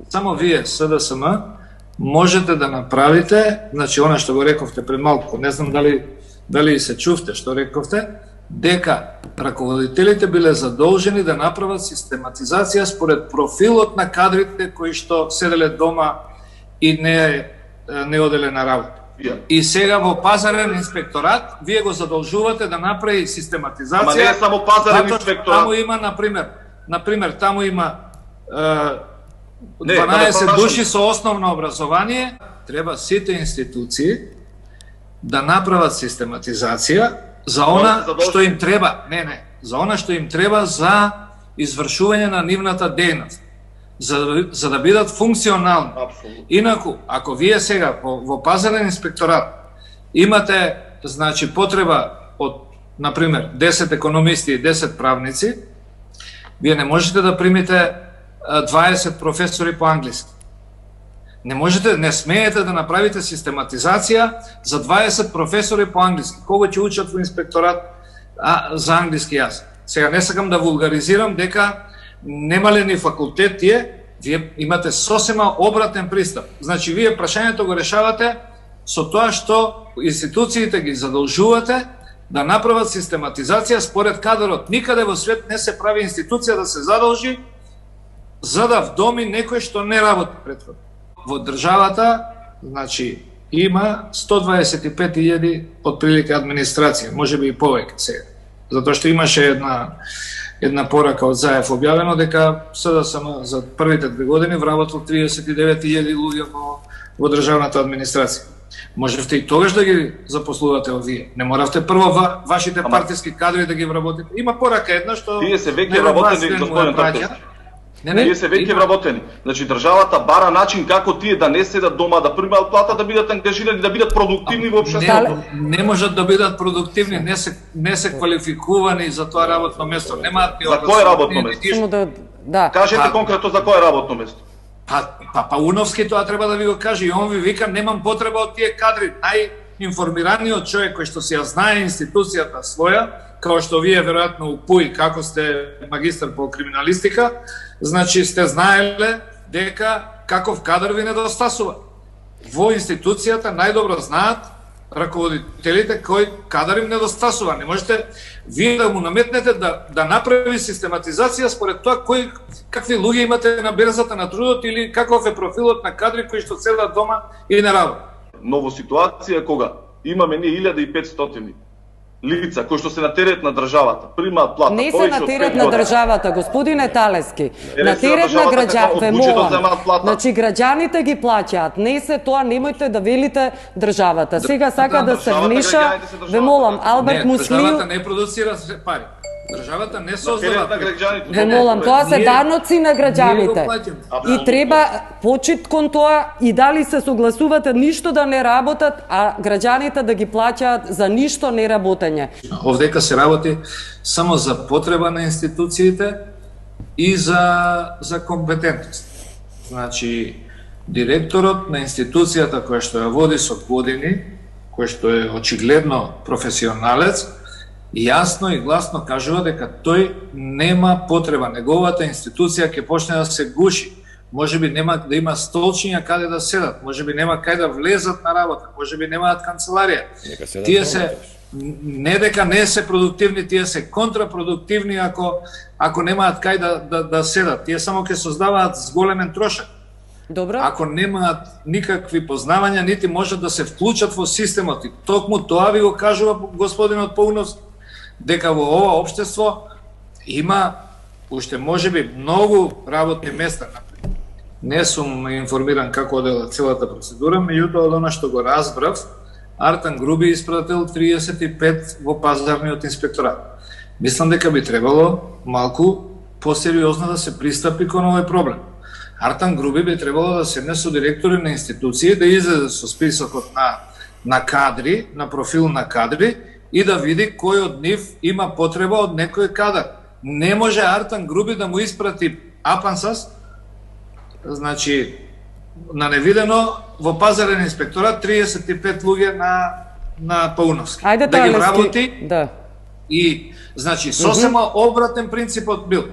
само вие, СДСМ, можете да направите, значи она што го рековте пред малку, не знам дали се чувте што рековте, дека раководителите биле задолжени да направат систематизација според профилот на кадрите кои што седеле дома и не оделе на работа. И сега во пазарен инспекторат вие го задолжувате да направи систематизација. Ама не е само пазарен инспекторат. Таму има, например, таму има 12 души со основно образование. Треба сите институции да направат систематизација за она што им треба. За она што им треба за извршување на нивната дејност. За да бидат функционални. Инаку, ако вие сега во пазарен инспекторат имате, значи, потреба од, например, 10 економисти и 10 правници, вие не можете да примите 20 професори по англиски. Не смеете да направите систематизација за 20 професори по англиски. Кого ќе учат во инспекторат за англиски јазик? Сега не сакам да вулгаризирам дека немале ни факултет вие имате сосема обратен пристап. Значи, вие прашањето го решавате со тоа што институциите ги задолжувате да направат систематизација според кадрот. Никаде во свет не се прави институција да се задолжи за да вдоми некој што не работи претходно. Во државата, значи, има 125.000 отприлика администрација, можеби и повеќе сега. Затоа што имаше една порака од Заев објавено дека СДСМ за првите 2 години вработил 39.000 луѓе во државната администрација. Можевте и тогаш да ги запослувате овие. Не моравте прво вашите партиски кадри да ги вработите. Има порака една што тие се веќе вработени, господин Тарковски. Тие се веќе вработени. Значи државата бара начин како тие да не седат дома, да примаат плата, да бидат ангажирани, да бидат продуктивни во општеството. Не можат да бидат продуктивни, не се квалификувани за тоа работно место. Немаат ни за кое работно место? Кажете конкретно за кое работно место. Пауновски тоа треба да ви го каже и он ви вика немам потреба од тие кадри. Најинформираниот човек кој што си ја знае институцијата своја, као што вие веројатно у ПУИ, како сте магистар по криминалистика, значи сте знаеле дека каков кадар ви недостасува. Во институцијата најдобро знаат раководителите кој кадар им недостасува. Не можете вие да му наметнете да направи систематизација според тоа какви луѓе имате на берзата на трудот или каков е профилот на кадри кои што седат дома и не работат. Но во ситуација кога имаме ние 1500 лица кои што се на терет на државата, примаат плата. Не се на терет на државата, господине Талески. На терет на граѓаните. Значи граѓаните ги плаќаат. Не се тоа, немојте да велите државата. Сега сака да се вмеша. Ве молам, Алберт Муслију. Државата не продуцира пари. Државата не создава. Ве молам, тоа се даноци на граѓаните. И треба почит кон тоа и дали се согласувате ништо да не работат, а граѓаните да ги плаќаат за ништо не работење. Овдека се работи само за потреба на институциите и за компетентност. Значи, директорот на институцијата која што ја води со години, кој што е очигледно професионалец, јасно и гласно кажува дека тој нема потреба, неговата институција ќе почне да се гуши. Можеби нема да има столчиња каде да седат, можеби нема кај да влезат на работа, можеби немаат канцеларија. Тие се не дека не се продуктивни, тие се контрапродуктивни ако немаат кај да седат. Тие само ќе создаваат зголемен трошак. Добро. Ако немаат никакви познавања, нити можат да се вклучат во системот. И токму тоа ви го кажува господинот Пауновски, дека во ова општество има уште можеби многу работни места. Не сум информиран како одела целата процедура, меѓутоа од она што го разбрав, Артан Груби испратил 35 во пазарниот инспекторат. Мислам дека би требало малку посериозно да се пристапи кон овој проблем. Артан Груби би требало да седне со директори на институции, да излезе со списокот на кадри, на профил на кадри, и да види кој од нив има потреба од некој кадар. Не може Артан Груби да му испрати апансас, значи, на невидено во пазарен инспекторат 35 луѓе на Пауновски. Да ги вработи и, значи, сосема обратен принципот бил.